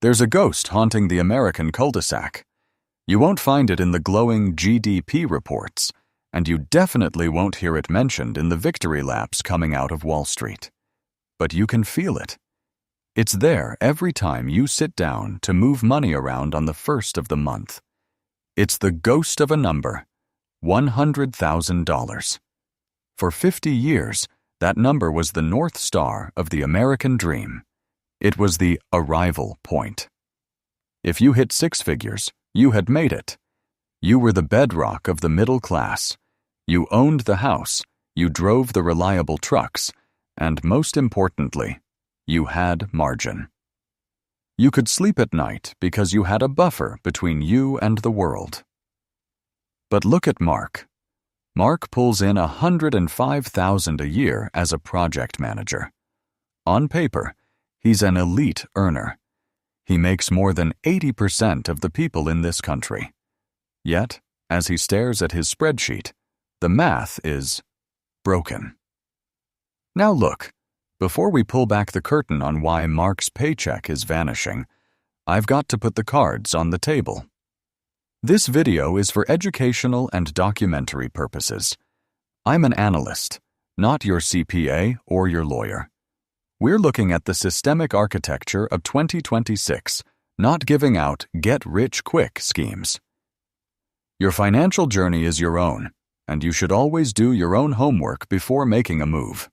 There's a ghost haunting the American cul-de-sac. You won't find it in the glowing GDP reports, and you definitely won't hear it mentioned in the victory laps coming out of Wall Street. But you can feel it. It's there every time you sit down to move money around on the first of the month. It's the ghost of a number, $100,000. For 50 years, that number was the North Star of the American dream. It was the arrival point. If you hit six figures, you had made it. You were the bedrock of the middle class. You owned the house, you drove the reliable trucks, and most importantly, you had margin. You could sleep at night because you had a buffer between you and the world. But look at Mark. Mark pulls in $105,000 a year as a project manager. On paper, he's an elite earner. He makes more than 80% of the people in this country. Yet, as he stares at his spreadsheet, the math is broken. Now look, before we pull back the curtain on why Mark's paycheck is vanishing, I've got to put the cards on the table. This video is for educational and documentary purposes. I'm an analyst, not your CPA or your lawyer. We're looking at the systemic architecture of 2026, not giving out get-rich-quick schemes. Your financial journey is your own, and you should always do your own homework before making a move.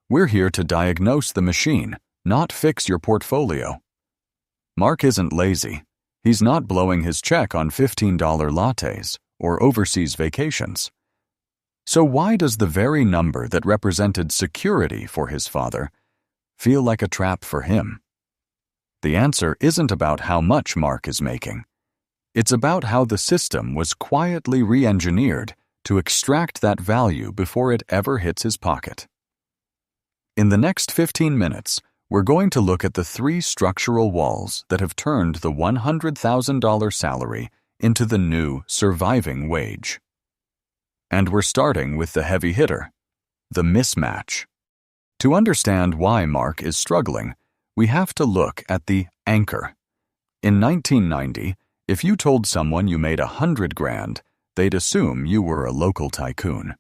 We're here to diagnose the machine, not fix your portfolio. Mark isn't lazy. He's not blowing his check on $15 lattes or overseas vacations. So why does the very number that represented security for his father feel like a trap for him? The answer isn't about how much Mark is making. It's about how the system was quietly re-engineered to extract that value before it ever hits his pocket. In the next 15 minutes, we're going to look at the three structural walls that have turned the $100,000 salary into the new surviving wage. And we're starting with the heavy hitter, the mismatch. To understand why Mark is struggling, we have to look at the anchor. In 1990, if you told someone you made $100,000, they'd assume you were a local tycoon.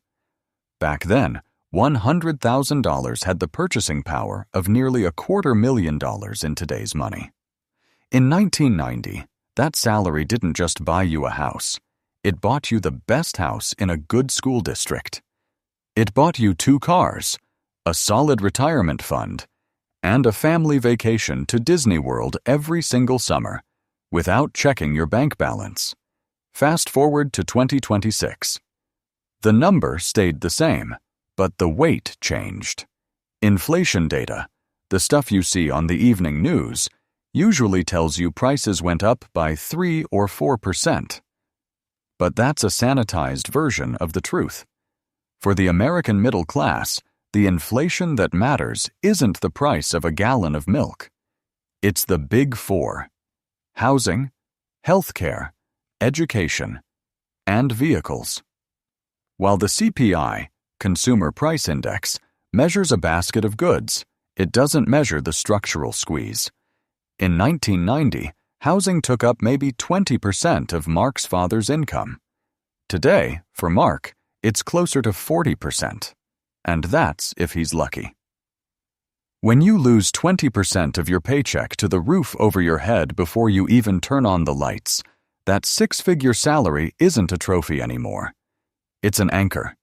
Back then, $100,000 had the purchasing power of nearly $250,000 in today's money. In 1990, that salary didn't just buy you a house. It bought you the best house in a good school district. It bought you 2 cars, a solid retirement fund, and a family vacation to Disney World every single summer, without checking your bank balance. Fast forward to 2026. The number stayed the same, but the weight changed. Inflation data, the stuff you see on the evening news, usually tells you prices went up by 3 or 4%. But that's a sanitized version of the truth. For the American middle class, the inflation that matters isn't the price of a gallon of milk. It's the big 4: housing, healthcare, education, and vehicles. While the CPI, Consumer Price Index, measures a basket of goods, it doesn't measure the structural squeeze. In 1990, housing took up maybe 20% of Mark's father's income. Today, for Mark, it's closer to 40%, and that's if he's lucky. When you lose 20% of your paycheck to the roof over your head before you even turn on the lights, that 6-figure salary isn't a trophy anymore. It's an anchor.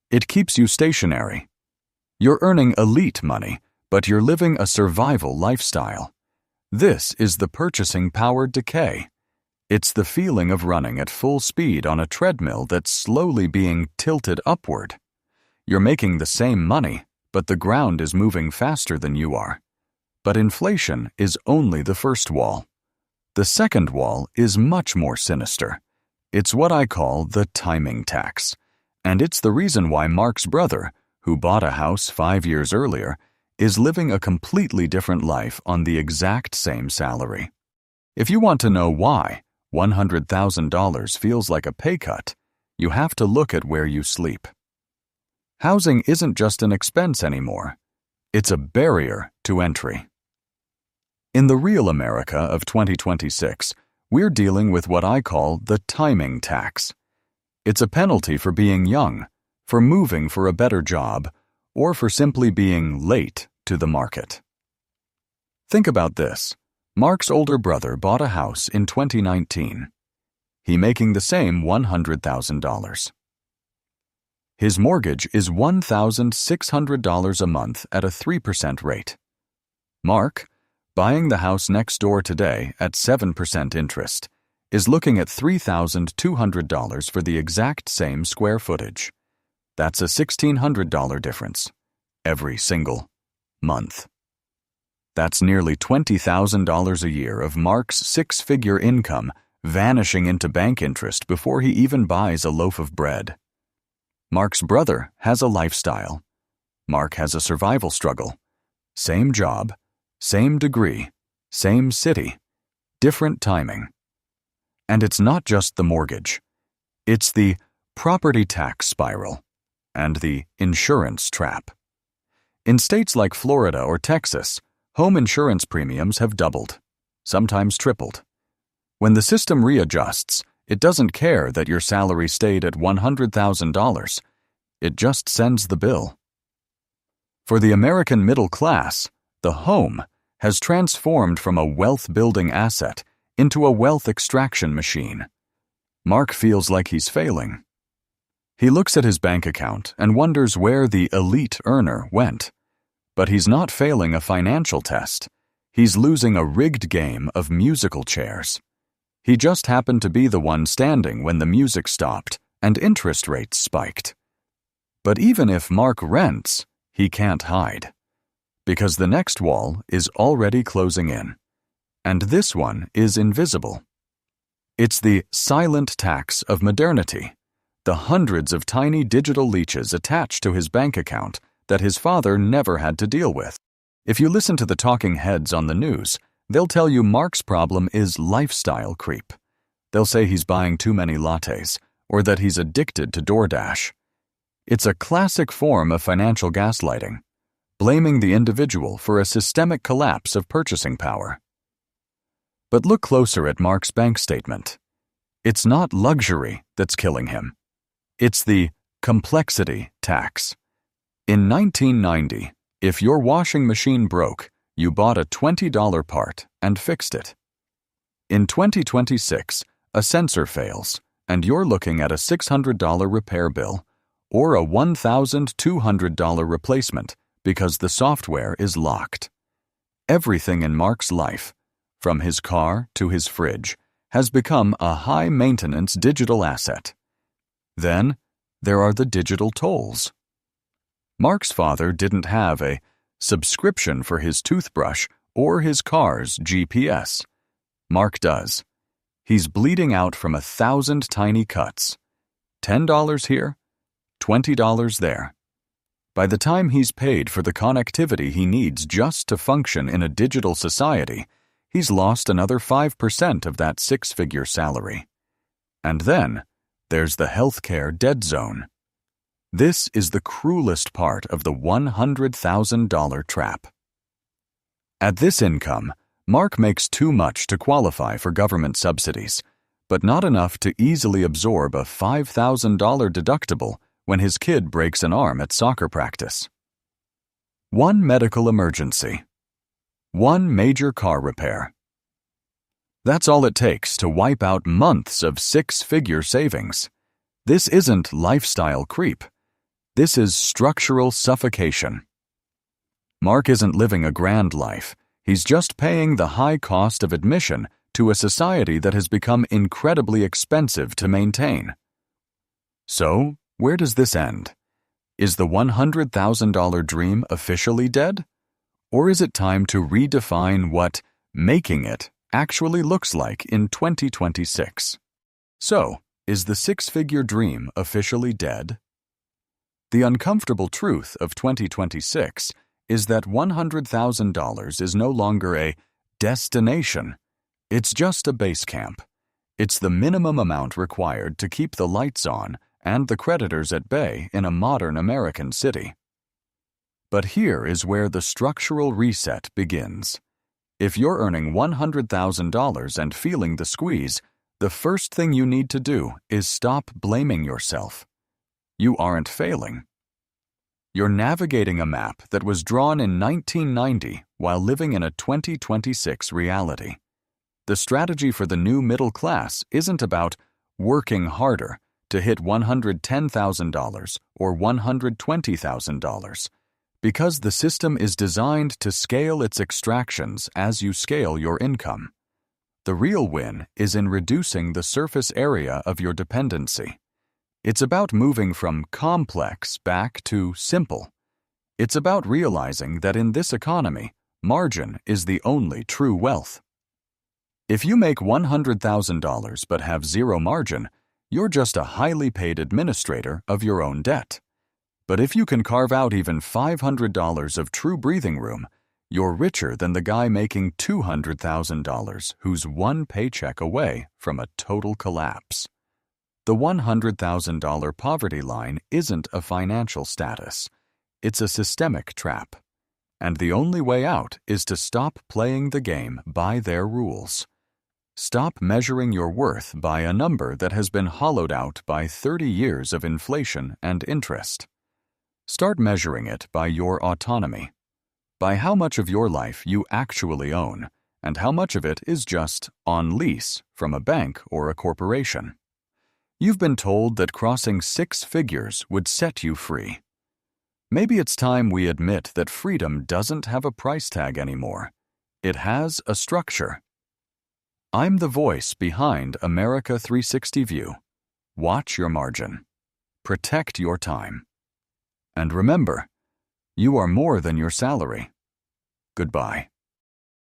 It keeps you stationary. You're earning elite money, but you're living a survival lifestyle. This is the purchasing power decay. It's the feeling of running at full speed on a treadmill that's slowly being tilted upward. You're making the same money, but the ground is moving faster than you are. But inflation is only the first wall. The second wall is much more sinister. It's what I call the timing tax. And it's the reason why Mark's brother, who bought a house 5 years earlier, is living a completely different life on the exact same salary. If you want to know why $100,000 feels like a pay cut, you have to look at where you sleep. Housing isn't just an expense anymore. It's a barrier to entry. In the real America of 2026, we're dealing with what I call the timing tax. It's a penalty for being young, for moving for a better job, or for simply being late to the market. Think about this. Mark's older brother bought a house in 2019. He making the same $100,000. His mortgage is $1,600 a month at a 3% rate. Mark, buying the house next door today at 7% interest, is looking at $3,200 for the exact same square footage. That's a $1,600 difference every single month. That's nearly $20,000 a year of Mark's six-figure income vanishing into bank interest before he even buys a loaf of bread. Mark's brother has a lifestyle. Mark has a survival struggle. Same job, same degree, same city, different timing. And it's not just the mortgage. It's the property tax spiral and the insurance trap. In states like Florida or Texas, home insurance premiums have doubled, sometimes tripled. When the system readjusts, it doesn't care that your salary stayed at $100,000. It just sends the bill. For the American middle class, the home has transformed from a wealth-building asset into a wealth extraction machine. Mark feels like he's failing. He looks at his bank account and wonders where the elite earner went. But he's not failing a financial test. He's losing a rigged game of musical chairs. He just happened to be the one standing when the music stopped and interest rates spiked. But even if Mark rents, he can't hide. Because the next wall is already closing in. And this one is invisible. It's the silent tax of modernity, the hundreds of tiny digital leeches attached to his bank account that his father never had to deal with. If you listen to the talking heads on the news, they'll tell you Mark's problem is lifestyle creep. They'll say he's buying too many lattes, or that he's addicted to DoorDash. It's a classic form of financial gaslighting, blaming the individual for a systemic collapse of purchasing power. But look closer at Mark's bank statement. It's not luxury that's killing him. It's the complexity tax. In 1990, if your washing machine broke, you bought a $20 part and fixed it. In 2026, a sensor fails, and you're looking at a $600 repair bill or a $1,200 replacement because the software is locked. Everything in Mark's life, from his car to his fridge, has become a high-maintenance digital asset. Then, there are the digital tolls. Mark's father didn't have a subscription for his toothbrush or his car's GPS. Mark does. He's bleeding out from 1,000 tiny cuts. $10 here, $20 there. By the time he's paid for the connectivity he needs just to function in a digital society, he's lost another 5% of that six-figure salary. And then, there's the healthcare dead zone. This is the cruelest part of the $100,000 trap. At this income, Mark makes too much to qualify for government subsidies, but not enough to easily absorb a $5,000 deductible when his kid breaks an arm at soccer practice. One medical emergency. One major car repair. That's all it takes to wipe out months of six-figure savings. This isn't lifestyle creep. This is structural suffocation. Mark isn't living a grand life. He's just paying the high cost of admission to a society that has become incredibly expensive to maintain. So, where does this end? Is the $100,000 dream officially dead? Or is it time to redefine what making it actually looks like in 2026? So, is the six-figure dream officially dead? The uncomfortable truth of 2026 is that $100,000 is no longer a destination. It's just a base camp. It's the minimum amount required to keep the lights on and the creditors at bay in a modern American city. But here is where the structural reset begins. If you're earning $100,000 and feeling the squeeze, the first thing you need to do is stop blaming yourself. You aren't failing. You're navigating a map that was drawn in 1990 while living in a 2026 reality. The strategy for the new middle class isn't about working harder to hit $110,000 or $120,000, because the system is designed to scale its extractions as you scale your income. The real win is in reducing the surface area of your dependency. It's about moving from complex back to simple. It's about realizing that in this economy, margin is the only true wealth. If you make $100,000 but have zero margin, you're just a highly paid administrator of your own debt. But if you can carve out even $500 of true breathing room, you're richer than the guy making $200,000 who's one paycheck away from a total collapse. The $100,000 poverty line isn't a financial status. It's a systemic trap. And the only way out is to stop playing the game by their rules. Stop measuring your worth by a number that has been hollowed out by 30 years of inflation and interest. Start measuring it by your autonomy, by how much of your life you actually own, and how much of it is just on lease from a bank or a corporation. You've been told that crossing 6 figures would set you free. Maybe it's time we admit that freedom doesn't have a price tag anymore. It has a structure. I'm the voice behind America 360 View. Watch your margin. Protect your time. And remember, you are more than your salary. Goodbye.